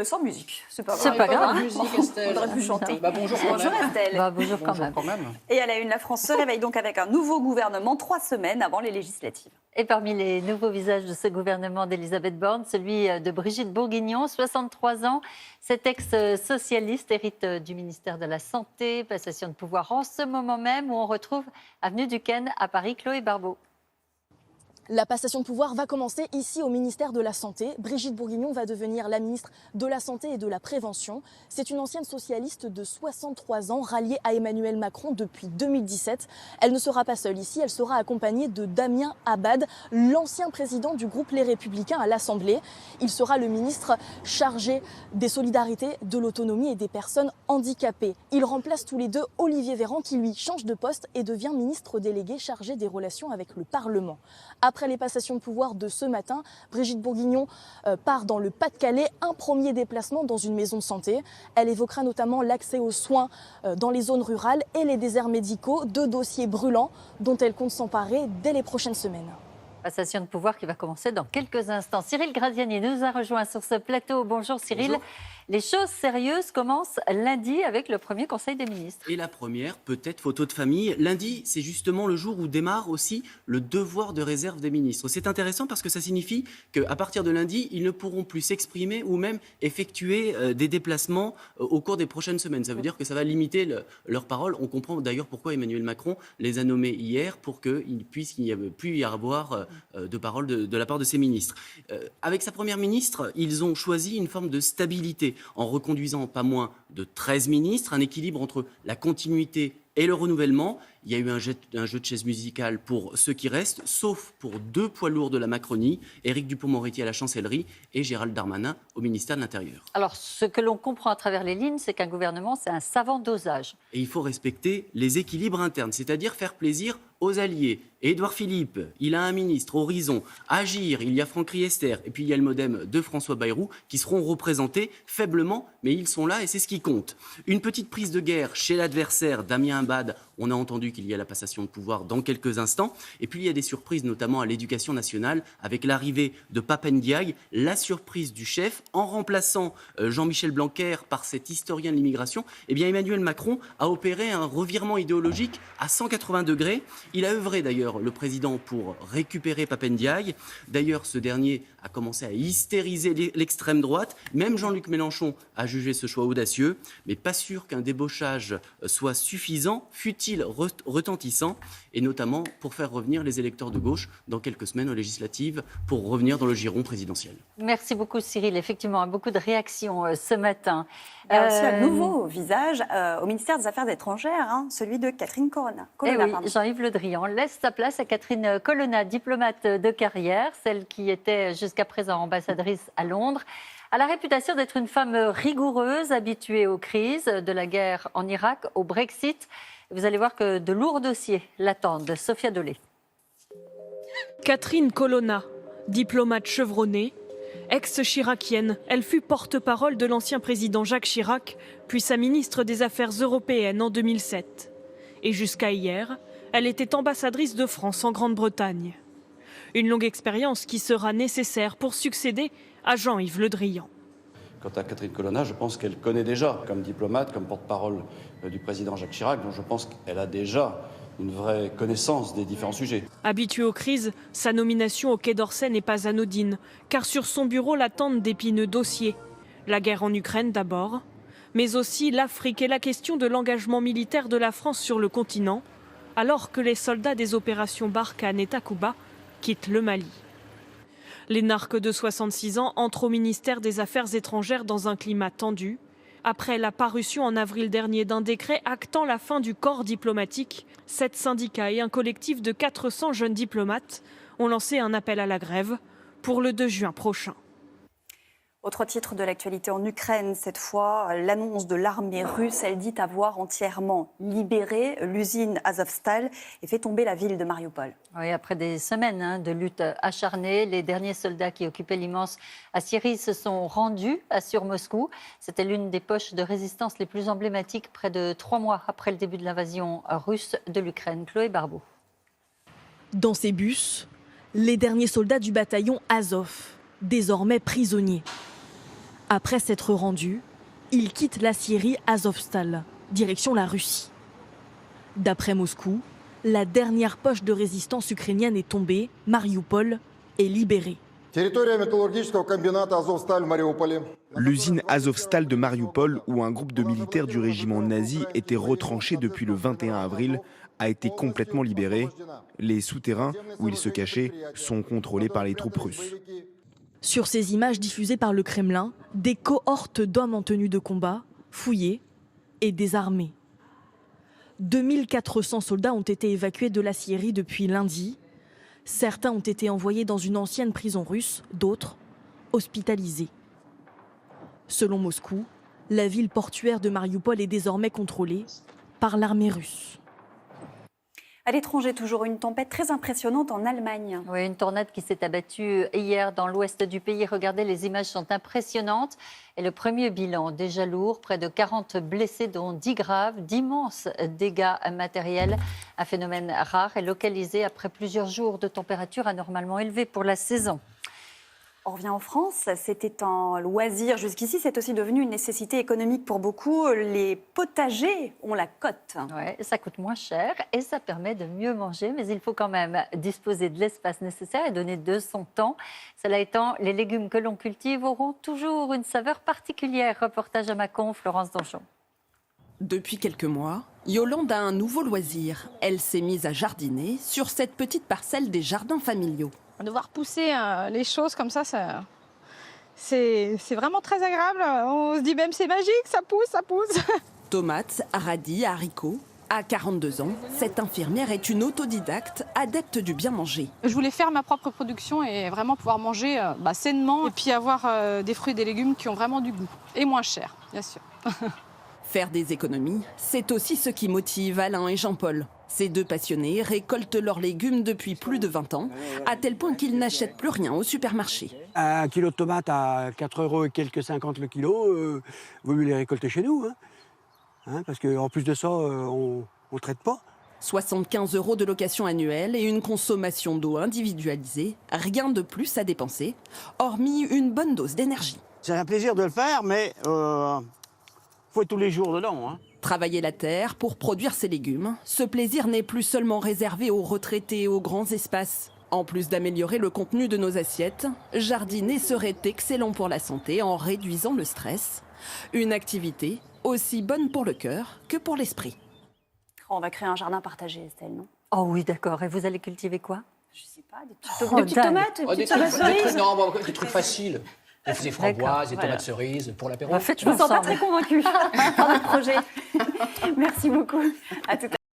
Sans musique, c'est pas C'est pas grave. On aurait pu chanter. Bonjour Estelle. Bonjour quand même. Et à la une, la France se réveille donc avec un nouveau gouvernement 3 semaines avant les législatives. Et parmi les nouveaux visages de ce gouvernement d'Elisabeth Borne, celui de Brigitte Bourguignon, 63 ans. Cette ex-socialiste hérite du ministère de la Santé, passation de pouvoir en ce moment même où on retrouve avenue Duquesne à Paris, Chloé Barbeau. La passation de pouvoir va commencer ici au ministère de la Santé. Brigitte Bourguignon va devenir la ministre de la Santé et de la Prévention. C'est une ancienne socialiste de 63 ans, ralliée à Emmanuel Macron depuis 2017. Elle ne sera pas seule ici, elle sera accompagnée de Damien Abad, l'ancien président du groupe Les Républicains à l'Assemblée. Il sera le ministre chargé des solidarités, de l'autonomie et des personnes handicapées. Il remplace tous les deux Olivier Véran qui lui change de poste et devient ministre délégué chargé des relations avec le Parlement. Après les passations de pouvoir de ce matin, Brigitte Bourguignon part dans le Pas-de-Calais, un premier déplacement dans une maison de santé. Elle évoquera notamment l'accès aux soins dans les zones rurales et les déserts médicaux, deux dossiers brûlants dont elle compte s'emparer dès les prochaines semaines. Passation de pouvoir qui va commencer dans quelques instants. Cyril Graziani nous a rejoint sur ce plateau. Bonjour Cyril. Bonjour. Les choses sérieuses commencent lundi avec le premier Conseil des ministres. Et la première, peut-être photo de famille. Lundi, c'est justement le jour où démarre aussi le devoir de réserve des ministres. C'est intéressant parce que ça signifie qu'à partir de lundi, ils ne pourront plus s'exprimer ou même effectuer des déplacements au cours des prochaines semaines. Ça veut dire que ça va limiter leur parole. On comprend d'ailleurs pourquoi Emmanuel Macron les a nommés hier pour qu'il puisse n'y plus y avoir de parole de la part de ses ministres. Avec sa première ministre, ils ont choisi une forme de stabilité en reconduisant pas moins de 13 ministres, un équilibre entre la continuité et le renouvellement. Il y a eu un jeu de chaises musicales pour ceux qui restent, sauf pour deux poids lourds de la Macronie, Éric Dupond-Moretti à la Chancellerie et Gérald Darmanin au ministère de l'Intérieur. Alors, ce que l'on comprend à travers les lignes, c'est qu'un gouvernement, c'est un savant dosage. Et il faut respecter les équilibres internes, c'est-à-dire faire plaisir aux alliés. Édouard Philippe, il a un ministre, Horizon. Agir, il y a Franck Riester, et puis il y a le MoDem de François Bayrou, qui seront représentés faiblement, mais ils sont là et c'est ce qui compte. Une petite prise de guerre chez l'adversaire, Damien Abad. On a entendu qu'il y a la passation de pouvoir dans quelques instants. Et puis il y a des surprises, notamment à l'Éducation nationale, avec l'arrivée de Pape Ndiaye, la surprise du chef, en remplaçant Jean-Michel Blanquer par cet historien de l'immigration. Eh bien, Emmanuel Macron a opéré un revirement idéologique à 180 degrés. Il a œuvré d'ailleurs, le président, pour récupérer Pape Ndiaye. D'ailleurs, ce dernier a commencé à hystériser l'extrême droite. Même Jean-Luc Mélenchon a jugé ce choix audacieux, mais pas sûr qu'un débauchage soit suffisant, fut-il retentissant, et notamment pour faire revenir les électeurs de gauche dans quelques semaines aux législatives, pour revenir dans le giron présidentiel. Merci beaucoup Cyril. Effectivement, beaucoup de réactions ce matin. Il y a aussi un nouveau visage au ministère des Affaires étrangères, celui de Catherine Colonna. Oui, Jean-Yves Le Drian laisse sa place à Catherine Colonna, diplomate de carrière, celle qui était jusqu'à présent ambassadrice à Londres. Elle a la réputation d'être une femme rigoureuse, habituée aux crises, de la guerre en Irak au Brexit. Vous allez voir que de lourds dossiers l'attendent. Sophia Dolé. Catherine Colonna, diplomate chevronnée, ex-chiracienne, elle fut porte-parole de l'ancien président Jacques Chirac, puis sa ministre des Affaires européennes en 2007. Et jusqu'à hier, elle était ambassadrice de France en Grande-Bretagne. Une longue expérience qui sera nécessaire pour succéder à Jean-Yves Le Drian. Quant à Catherine Colonna, je pense qu'elle connaît déjà, comme diplomate, comme porte-parole du président Jacques Chirac, donc je pense qu'elle a déjà une vraie connaissance des différents sujets. Habituée aux crises, sa nomination au Quai d'Orsay n'est pas anodine, car sur son bureau l'attendent d'épineux dossiers. La guerre en Ukraine d'abord, mais aussi l'Afrique et la question de l'engagement militaire de la France sur le continent, alors que les soldats des opérations Barkhane et Takuba quittent le Mali. L'énarque de 66 ans entre au ministère des Affaires étrangères dans un climat tendu. Après la parution en avril dernier d'un décret actant la fin du corps diplomatique, 7 syndicats et un collectif de 400 jeunes diplomates ont lancé un appel à la grève pour le 2 juin prochain. Autre titre de l'actualité en Ukraine, cette fois, l'annonce de l'armée russe. Elle dit avoir entièrement libéré l'usine Azovstal et fait tomber la ville de Mariupol. Oui, après des semaines de lutte acharnée, les derniers soldats qui occupaient l'immense Asyrie se sont rendus sur Moscou. C'était l'une des poches de résistance les plus emblématiques près de 3 mois après le début de l'invasion russe de l'Ukraine. Chloé Barbeau. Dans ces bus, les derniers soldats du bataillon Azov, désormais prisonniers. Après s'être rendu, il quitte l'aciérie Azovstal, direction la Russie. D'après Moscou, la dernière poche de résistance ukrainienne est tombée, Mariupol est libérée. L'usine Azovstal de Mariupol, où un groupe de militaires du régiment nazi était retranché depuis le 21 avril, a été complètement libéré. Les souterrains où il se cachait sont contrôlés par les troupes russes. Sur ces images diffusées par le Kremlin, des cohortes d'hommes en tenue de combat, fouillés et désarmés. 2400 soldats ont été évacués de la Syrie depuis lundi. Certains ont été envoyés dans une ancienne prison russe, d'autres hospitalisés. Selon Moscou, la ville portuaire de Mariupol est désormais contrôlée par l'armée russe. À l'étranger, toujours une tempête très impressionnante en Allemagne. Oui, une tornade qui s'est abattue hier dans l'ouest du pays. Regardez, les images sont impressionnantes. Et le premier bilan, déjà lourd, près de 40 blessés, dont 10 graves, d'immenses dégâts matériels. Un phénomène rare et localisé après plusieurs jours de température anormalement élevée pour la saison. On revient en France, c'était un loisir jusqu'ici, c'est aussi devenu une nécessité économique pour beaucoup. Les potagers ont la cote. Ouais, ça coûte moins cher et ça permet de mieux manger, mais il faut quand même disposer de l'espace nécessaire et donner de son temps. Cela étant, les légumes que l'on cultive auront toujours une saveur particulière. Reportage à Mâcon, Florence Donchon. Depuis quelques mois, Yolande a un nouveau loisir. Elle s'est mise à jardiner sur cette petite parcelle des jardins familiaux. De voir pousser les choses comme ça, c'est vraiment très agréable. On se dit même c'est magique, ça pousse, ça pousse. Tomates, radis, haricots. À 42 ans, cette infirmière est une autodidacte, adepte du bien manger. Je voulais faire ma propre production et vraiment pouvoir manger sainement et puis avoir des fruits et des légumes qui ont vraiment du goût et moins cher, bien sûr. Faire des économies, c'est aussi ce qui motive Alain et Jean-Paul. Ces deux passionnés récoltent leurs légumes depuis plus de 20 ans, à tel point qu'ils n'achètent plus rien au supermarché. Un kilo de tomates à 4 € et quelques 50 le kilo, vaut mieux les récolter chez nous. Parce qu'en plus de ça, on ne traite pas. 75 € de location annuelle et une consommation d'eau individualisée, rien de plus à dépenser, hormis une bonne dose d'énergie. C'est un plaisir de le faire, mais faut être tous les jours dedans. Travailler la terre pour produire ses légumes, ce plaisir n'est plus seulement réservé aux retraités et aux grands espaces. En plus d'améliorer le contenu de nos assiettes, jardiner serait excellent pour la santé en réduisant le stress. Une activité aussi bonne pour le cœur que pour l'esprit. On va créer un jardin partagé, Estelle, non? Oh oui, d'accord. Et vous allez cultiver quoi? Je sais pas, des petites tomates, des petites tomates cerises. Non, des trucs faciles. Des framboises, des tomates cerises pour l'apéro. En fait, Je ne me sens pas très convaincue par notre projet. Merci beaucoup. À tout à l'heure.